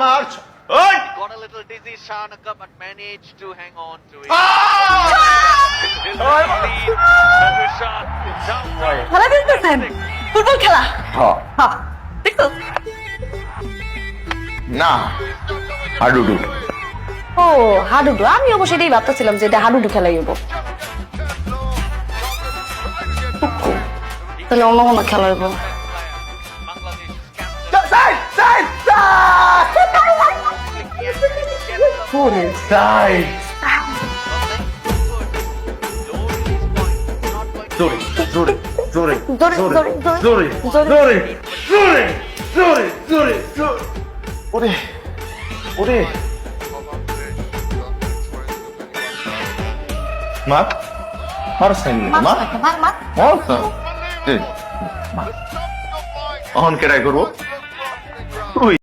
March ওই Got a little dizzy, Shanaka, but managed to hang on to it. Rishad, খেলা দেখতেছেন football খেলা হ্যাঁ দেখছো না হাডুডু ও হাডুডু আমি অবশ্যই এটাই ভাবতেছিলাম যে এটা হাডুডু খেলাই হবো তাহলে অন্য কোনো খেলা হবো Bangladesh সাইড জোরে জোরে জোরে জোরে, জোরে, জোরে জোরে। জোরে জোরে জোরে জোরে ওরে ওরে মা মারছেন মা মার মার মারছেন মা অহন কেডাই করবো তুই